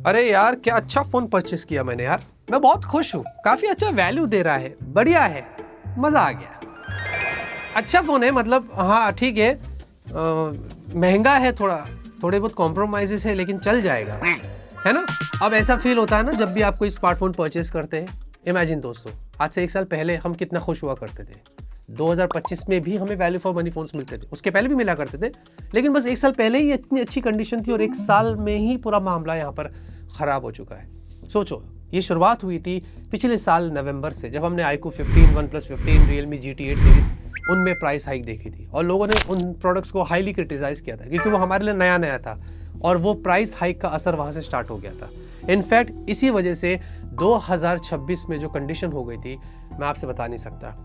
अरे यार क्या अच्छा फोन परचेस किया मैंने यार, मैं बहुत खुश हूँ। काफी अच्छा वैल्यू दे रहा है, बढ़िया है, मजा आ गया। अच्छा फोन है, मतलब हाँ ठीक है, महंगा है थोड़े बहुत कॉम्प्रोमाइजेस है, लेकिन चल जाएगा, है ना। अब ऐसा फील होता है ना जब भी आप कोई स्मार्टफोन परचेस करते हैं। इमेजिन दोस्तों, आज से 1 साल पहले हम कितना खुश हुआ करते थे। 2025 में भी हमें वैल्यू फॉर मनी फोन्स मिलते थे, उसके पहले भी मिला करते थे, लेकिन बस 1 साल पहले ही इतनी अच्छी कंडीशन थी और 1 साल में ही पूरा मामला यहाँ पर खराब हो चुका है। सोचो, ये शुरुआत हुई थी पिछले साल नवंबर से, जब हमने iQOO 15, OnePlus 15, Realme GT8 series उनमें प्राइस हाइक देखी थी और लोगों ने उन प्रोडक्ट्स को हाईली क्रिटिसाइज किया था क्योंकि वो हमारे लिए नया नया था और वो प्राइस हाइक का असर वहाँ से स्टार्ट हो गया था। इनफैक्ट इसी वजह से 2026 में जो कंडीशन हो गई थी, मैं आपसे बता नहीं सकता।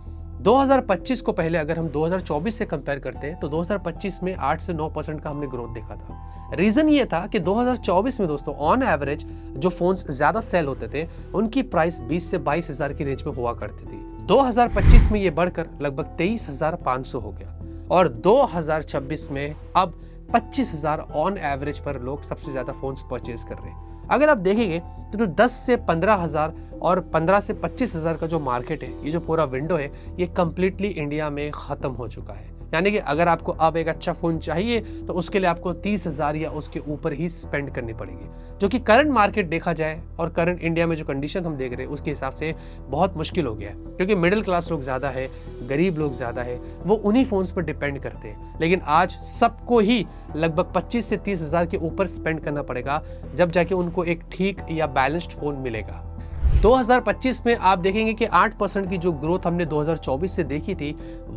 2025 को पहले अगर हम 2024 से कंपेयर करते हैं तो 2025 में 8 से 9% का हमने ग्रोथ देखा था। रीजन ये था कि 2024 में दोस्तों ऑन एवरेज जो फोन्स ज्यादा सेल होते थे उनकी प्राइस 20 से 22 हजार की रेंज में हुआ करती थी। 2025 में ये बढ़कर लगभग 23,500 हो गया और 2026 में अब 25,000 ऑन एवरेज पर लोग सबसे ज्यादा फोन्स परचेज कर रहे हैं। अगर आप देखेंगे तो 10 से 15,000 और 15 से 25,000 का जो मार्केट है, ये जो पूरा विंडो है, ये कंप्लीटली इंडिया में खत्म हो चुका है। यानी कि अगर आपको अब एक अच्छा फोन चाहिए तो उसके लिए आपको 30,000 या उसके ऊपर ही स्पेंड करनी पड़ेगी, जो कि करंट मार्केट देखा जाए और करंट इंडिया में जो कंडीशन हम देख रहे हैं उसके हिसाब से बहुत मुश्किल हो गया है, क्योंकि मिडिल क्लास लोग ज्यादा है, गरीब लोग ज्यादा है, वो उन्हीं फोन्स पर डिपेंड करते हैं। लेकिन आज सबको ही लगभग 25 से 30,000 के ऊपर स्पेंड करना पड़ेगा, जब जाके उनको एक ठीक या बैलेंस्ड फोन मिलेगा। 2025 में आप देखेंगे कि 8% की जो ग्रोथ हमने 2024 से देखी थी,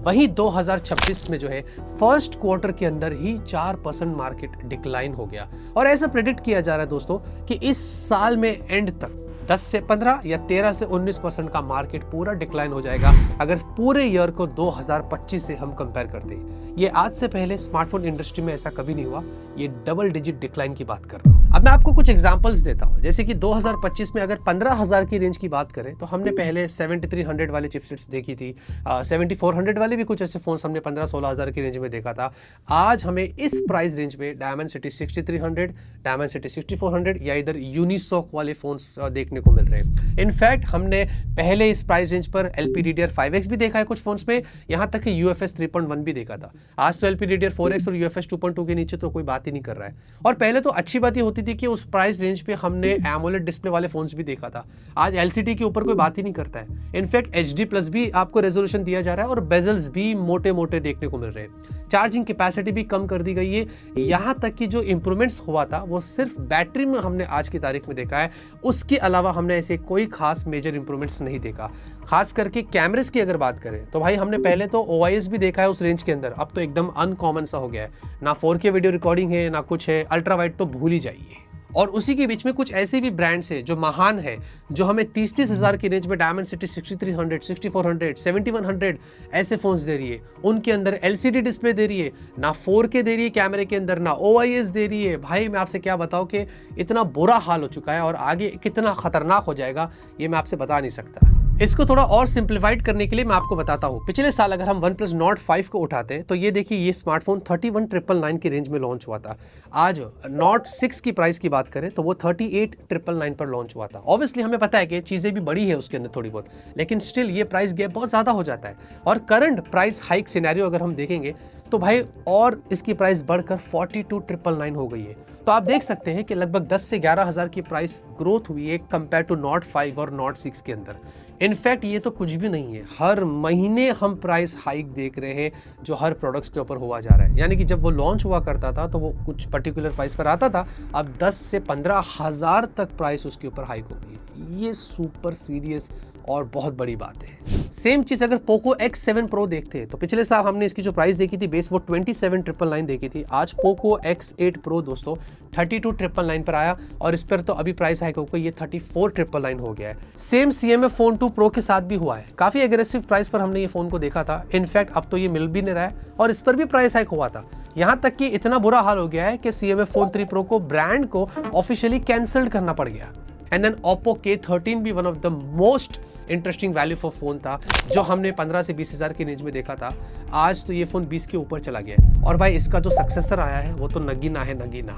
वही 2026 में जो है फर्स्ट क्वार्टर के अंदर ही 4% मार्केट डिक्लाइन हो गया। और ऐसा प्रेडिक्ट किया जा रहा है दोस्तों कि इस साल में एंड तक 10 से 15 या 13 से 19% का मार्केट पूरा डिक्लाइन हो जाएगा, अगर पूरे ईयर को 2025 से हम कंपेयर करते हैं। ये आज से पहले स्मार्टफोन इंडस्ट्री में ऐसा कभी नहीं हुआ, ये डबल डिजिट डिक्लाइन की बात कर रहा हूँ। अब मैं आपको कुछ एग्जांपल्स देता हूँ, जैसे कि 2025 में अगर 15,000 की रेंज की बात करें तो हमने पहले 7300 वाले चिपसेट्स देखी थी, 7400 वाले भी कुछ ऐसे फोन्स हमने 15-16 की रेंज में देखा था। आज हमें इस प्राइस रेंज में Dimensity 6300, Dimensity 6400 या इधर यूनिसॉक वाले फोन्स देखने को मिल रहे हैं। इनफैक्ट हमने पहले इस प्राइस रेंज पर LPDDR5X भी देखा है कुछ फोन्स में, यहाँ तक कि UFS 3.1 भी देखा था। आज तो LPDDR4X और UFS 2.2 के नीचे तो कोई बात ही नहीं कर रहा है। और पहले तो अच्छी बात ये होती थी कि उस प्राइस रेंज पे हमने AMOLED डिस्प्ले वाले फोन्स भी देखा था। आज LCD के ऊपर कोई बात ही नहीं करता है। इनफैक्ट HD+ भी आपको रेजोल्यूशन दिया जा रहा है और बेजल्स भी मोटे मोटे देखने को मिल रहे हैं। चार्जिंग कैपेसिटी भी कम कर दी गई है। यहाँ तक कि जो इंप्रूवमेंट्स हुआ था वो सिर्फ बैटरी में हमने आज की तारीख में देखा है, उसके अलावा हमने ऐसे कोई खास मेजर इंप्रूवमेंट्स नहीं देखा। खास करके कैमरेस की अगर बात करें तो भाई हमने पहले तो OIS भी देखा है उस रेंज के अंदर, अब तो एकदम अनकॉमन सा हो गया है। ना 4K वीडियो रिकॉर्डिंग है ना कुछ है, अल्ट्रा वाइड तो भूल ही जाइए। और उसी के बीच में कुछ ऐसे भी ब्रांड्स हैं जो महान है, जो हमें 30,000 की रेंज में Dimensity 6300, 6400, 7100 ऐसे फोन्स दे रही है। उनके अंदर LCD डिस्प्ले दे रही है, ना 4K दे रही है कैमरे के अंदर, ना OIS दे रही है। भाई मैं आपसे क्या बताऊं कि इतना बुरा हाल हो चुका है और आगे कितना खतरनाक हो जाएगा ये मैं आपसे बता नहीं सकता। इसको थोड़ा और सिंप्लीफाइड करने के लिए मैं आपको बताता हूँ। पिछले साल अगर हम OnePlus Nord 5 को उठाते हैं तो ये देखिए, ये स्मार्टफोन 31,999 की रेंज में लॉन्च हुआ था। आज Nord 6 की प्राइस की बात करें तो वो 38,999 पर लॉन्च हुआ था। ऑब्वियसली हमें पता है कि चीजें भी बड़ी है उसके अंदर थोड़ी बहुत, लेकिन स्टिल ये प्राइस गैप बहुत ज्यादा हो जाता है। और करंट प्राइस हाइक सिनेरियो अगर हम देखेंगे तो भाई और इसकी प्राइस बढ़कर 42,999 हो गई है। तो आप देख सकते हैं कि लगभग 10 से 11,000 की प्राइस ग्रोथ हुई है कंपेयर टू Nord 5 और Nord 6 के अंदर। इनफैक्ट ये तो कुछ भी नहीं है, हर महीने हम प्राइस हाइक देख रहे हैं जो हर प्रोडक्ट्स के ऊपर हुआ जा रहा है। यानी कि जब वो लॉन्च हुआ करता था तो वो कुछ पर्टिकुलर प्राइस पर आता था, अब 10 से 15,000 तक प्राइस उसके ऊपर हाइक हो गई है। ये सुपर सीरियस और बहुत बड़ी बात है। सेम चीज अगर पोको X7 Pro देखते हैं तो पिछले साल हमने इसकी जो प्राइस देखी थी बेस वो 27,999 देखी थी। आज पोको X8 Pro दोस्तों 32,999 पर आया और इस पर तो अभी प्राइस हाइक होकर ये 34,999 हो गया है। सेम CMF Phone 2 Pro के साथ भी हुआ है। काफी एग्रेसिव प्राइस पर हमने ये फोन को देखा था। इनफैक्ट अब तो ये मिल भी नहीं रहा है और इस पर भी प्राइस हाइक हुआ था। यहाँ तक कि इतना बुरा हाल हो गया है कि CMF Phone 3 Pro को ब्रांड को ऑफिशियली कैंसल्ड करना पड़ गया। एंड देन Oppo K13 भी one of the most interesting value for phone था, जो हमने 15 से 20,000 की रेंज में देखा था। आज तो ये फोन 20 के ऊपर चला गया है और भाई इसका जो सक्सेसर आया है वो तो नगीना है, Nagina.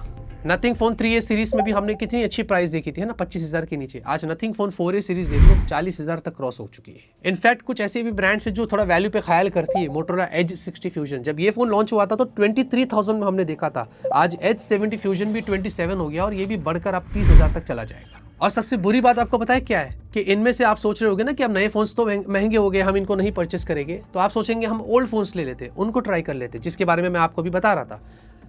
Nothing phone 3A series में भी हमने कितनी अच्छी प्राइस देखी थी, है ना, 25,000 के नीचे। आज नथिंग फोन 4A सीरीज देख लो 40,000 तक क्रॉस हो चुकी है। इनफैक्ट कुछ ऐसे भी ब्रांड्स है जो थोड़ा वैल्यू पे ख्याल करती है। मोटोरोला एज 60 फ्यूजन, जब ये फोन लॉन्च हुआ था तो 23,000 में हमने देखा था। आज एज 70 फ्यूजन भी 27 हो गया और ये भी बढ़कर अब 30,000 तक चला जाएगा। और सबसे बुरी बात आपको पता है क्या है कि इनमें से आप सोच रहे होगे ना कि अब नए फोन्स तो महंगे हो गए, हम इनको नहीं परचेस करेंगे, तो आप सोचेंगे हम ओल्ड फोन्स ले लेते, उनको ट्राई कर लेते, जिसके बारे में मैं आपको भी बता रहा था।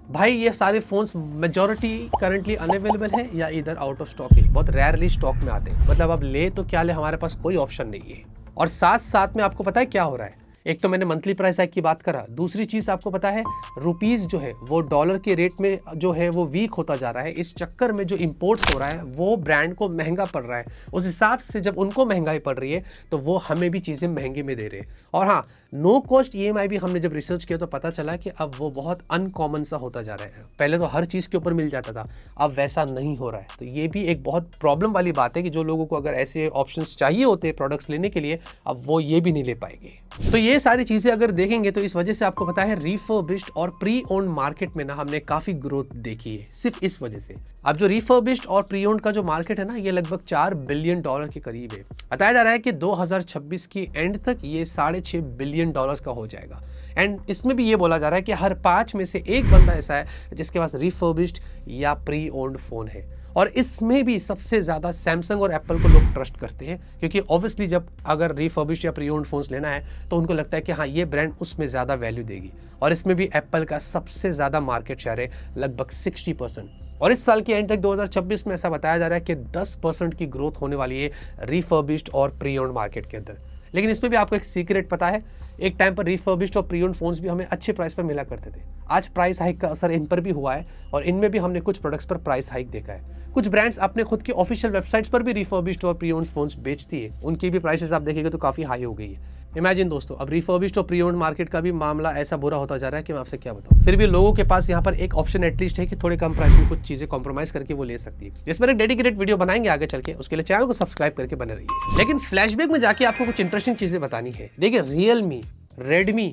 भाई ये सारे फोन्स मेजॉरिटी करंटली अनअवेलेबल है या इधर आउट ऑफ स्टॉक है, बहुत रेयरली स्टॉक में आते हैं। मतलब अब ले तो क्या ले, हमारे पास कोई ऑप्शन नहीं है। और साथ साथ में आपको पता है क्या हो रहा है, एक तो मैंने मंथली प्राइस हाइक की बात करा, दूसरी चीज आपको पता है रुपीस जो है वो डॉलर के रेट में जो है वो वीक होता जा रहा है। इस चक्कर में जो इंपोर्ट्स हो रहा है वो ब्रांड को महंगा पड़ रहा है। उस हिसाब से जब उनको महंगाई पड़ रही है तो वो हमें भी चीजें महंगे में दे रहे हैं। और हाँ, नो कॉस्ट EMI भी हमने जब रिसर्च किया तो पता चला कि अब वो बहुत अनकॉमन सा होता जा रहा है। पहले तो हर चीज़ के ऊपर मिल जाता था, अब वैसा नहीं हो रहा है। तो ये भी एक बहुत प्रॉब्लम वाली बात है कि जो लोगों को अगर ऐसे ऑप्शंस चाहिए होते हैं प्रोडक्ट्स लेने के लिए, अब वो ये भी नहीं ले पाएंगे। तो ये सारी चीज़ें अगर देखेंगे तो इस वजह से आपको पता है रिफर्बिश्ड और प्री ओन्ड मार्केट में ना हमने काफ़ी ग्रोथ देखी है, सिर्फ इस वजह से। अब जो रिफर्बिश्ड और प्री ओन्ड का जो मार्केट है ना, ये लगभग $4 बिलियन के करीब है। बताया जा रहा है कि 2026 की एंड तक ये $6.5 बिलियन का हो जाएगा। एंड इसमें भी ये बोला जा रहा है कि हर 5 में से एक बंदा ऐसा है जिसके पास रिफर्बिश्ड या प्री ओन्ड फोन है। और इसमें भी सबसे ज़्यादा सैमसंग और एप्पल को लोग ट्रस्ट करते हैं, क्योंकि ऑब्वियसली जब अगर रिफर्बिश्ड या प्री ओन्ड फोन्स लेना है तो उनको लगता है कि हाँ, ये ब्रांड उसमें ज़्यादा वैल्यू देगी। और इसमें भी एप्पल का सबसे ज़्यादा मार्केट शेयर है, लगभग 60%। और इस साल के एंड तक 2026 में ऐसा बताया जा रहा है कि 10% की ग्रोथ होने वाली है रिफर्बिश्ड और प्री ओन्ड मार्केट के अंदर। लेकिन इसमें भी आपको एक सीक्रेट पता है, एक टाइम पर रिफर्बिश्ड और प्री ओन्ड फोन्स भी हमें अच्छे प्राइस पर मिला करते थे। आज प्राइस हाइक का असर इन पर भी हुआ है और इनमें भी हमने कुछ प्रोडक्ट्स पर प्राइस हाइक देखा है। कुछ ब्रांड्स अपने खुद की ऑफिशियल वेबसाइट्स पर भी रिफर्बिश्ड और प्री ओन्ड फोन्स बेचती है, उनकी भी प्राइसेस आप देखेंगे तो काफ़ी हाई हो गई है। इमेजिन दोस्तों, अब रिफर्बिश्ड और प्री ओन्ड मार्केट का भी मामला ऐसा बुरा होता जा रहा है कि मैं आपसे क्या बताऊं। फिर भी लोगों के पास यहाँ पर एक ऑप्शन एटलीस्ट है कि थोड़े कम प्राइस में कुछ चीजें कॉम्प्रोमाइज करके वो ले सकती है। इस पर एक डेडिकेटेड वीडियो बनाएंगे आगे चल के, उसके लिए चैनल को सब्सक्राइब करके बने रहिए। लेकिन फ्लैशबैक में जाके आपको कुछ इंटरेस्टिंग चीजें बतानी है। देखिए, रियलमी, रेडमी,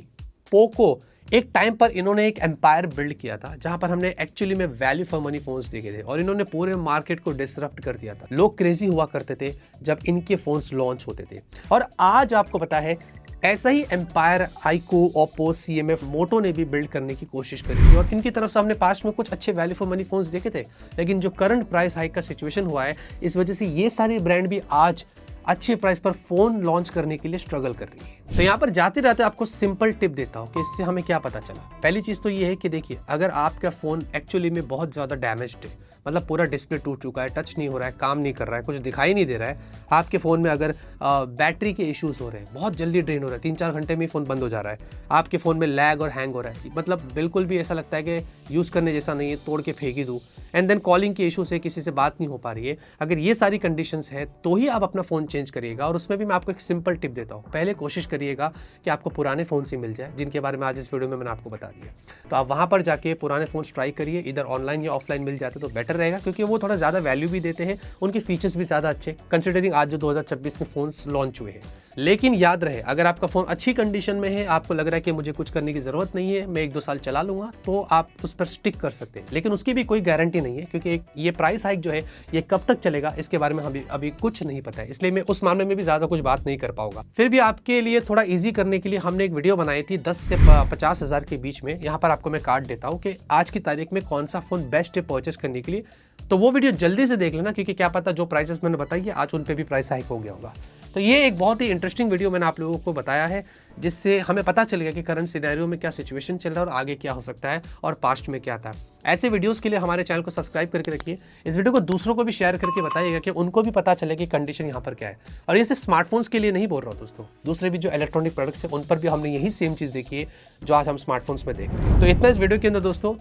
पोको, एक टाइम पर इन्होंने एक एम्पायर बिल्ड किया था जहां पर हमने एक्चुअली में वैल्यू फॉर मनी फोन्स देखे थे और इन्होंने पूरे मार्केट को डिसरप्ट कर दिया था। लोग क्रेजी हुआ करते थे जब इनके फोन्स लॉन्च होते थे। और आज आपको पता है ऐसा ही एम्पायर आइको, ओप्पो, CMF, मोटो ने भी बिल्ड करने की कोशिश करी थी और इनकी तरफ से हमने पास्ट में कुछ अच्छे वैल्यू फॉर मनी फोन्स देखे थे। लेकिन जो करंट प्राइस हाइक का सिचुएशन हुआ है, इस वजह से ये सारे ब्रांड भी आज अच्छे प्राइस पर फोन लॉन्च करने के लिए स्ट्रगल कर रही है। तो यहाँ पर जाते रहते आपको सिंपल टिप देता हूँ कि इससे हमें क्या पता चला। पहली चीज़ तो ये है कि देखिए, अगर आपका फ़ोन एक्चुअली में बहुत ज़्यादा डैमेज्ड है, मतलब पूरा डिस्प्ले टूट चुका है, टच नहीं हो रहा है, काम नहीं कर रहा है, कुछ दिखाई नहीं दे रहा है, आपके फ़ोन में अगर बैटरी के इश्यूज़ हो रहे हैं, बहुत जल्दी ड्रेन हो रहा है, 3-4 घंटे में फ़ोन बंद हो जा रहा है, आपके फ़ोन में लैग और हैंग हो रहा है, मतलब बिल्कुल भी ऐसा लगता है कि यूज़ करने जैसा नहीं है, तोड़ के फेंक ही दूँ, एंड देन कॉलिंग के इशू से किसी से बात नहीं हो पा रही है, अगर ये सारी कंडीशंस है तो ही आप अपना फ़ोन चेंज करिएगा। और उसमें भी मैं आपको एक सिंपल टिप देता हूँ, पहले कोशिश करिएगा कि आपको पुराने फ़ोन से मिल जाए, जिनके बारे में आज इस वीडियो में मैंने आपको बता दिया। तो आप वहाँ पर जाके पुराने फ़ोन ट्राई करिए, इधर ऑनलाइन या ऑफलाइन मिल जाते तो बेटर रहेगा, क्योंकि वो थोड़ा ज़्यादा वैल्यू भी देते हैं, उनके फीचर्स भी ज़्यादा अच्छे कंसिडरिंग आज जो 2026 में फ़ोन्स लॉन्च हुए हैं। लेकिन याद रहे, अगर आपका फ़ोन अच्छी कंडीशन में है, आपको लग रहा है कि मुझे कुछ करने की ज़रूरत नहीं है, मैं 1-2 साल चला लूँगा, तो आप उस पर स्टिक कर सकते हैं। लेकिन उसकी भी कोई गारंटी नहीं है, क्योंकि ये प्राइस हाइक जो है ये कब तक चलेगा इसके बारे में हमें अभी कुछ नहीं पता है, इसलिए मैं उस मामले में भी ज़्यादा कुछ बात नहीं कर पाऊंगा। फिर भी आपके लिए थोड़ा ईजी करने के लिए हमने एक वीडियो बनाई थी 10 से 50 हज़ार के बीच में। यहाँ पर आपको मैं कार्ड देता हूँ कि आज की तारीख में कौन सा फ़ोन बेस्ट है परचेस करने के लिए, तो वो वीडियो जल्दी से देख लेना, क्योंकि क्या पता जो प्राइसेस मैंने बताई है आज उन पे भी प्राइस हाइक हो गया होगा। तो ये एक बहुत ही इंटरेस्टिंग वीडियो मैंने आप लोगों को बताया है, जिससे हमें पता चलेगा कि करंट सिनेरियो में क्या सिचुएशन चल रहा है और आगे क्या हो सकता है और पास्ट में क्या था। ऐसे वीडियोस के लिए हमारे चैनल को सब्सक्राइब करके रखिए। इस वीडियो को दूसरों को भी शेयर करके बताइएगा कि उनको भी पता चले कि कंडीशन यहाँ पर क्या है। और ये सिर्फ स्मार्टफोन्स के लिए नहीं बोल रहा हूँ दोस्तों, दूसरे भी जो इलेक्ट्रॉनिक प्रोडक्ट्स हैं उन पर भी हमने यही सेम चीज़ देखी है जो आज हम स्मार्टफोन्स में देख रहे हैं। तो इतना इस वीडियो के अंदर दोस्तों,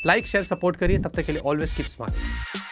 लाइक शेयर सपोर्ट करिए। तब तक के लिए ऑलवेज कीप स्मार्ट।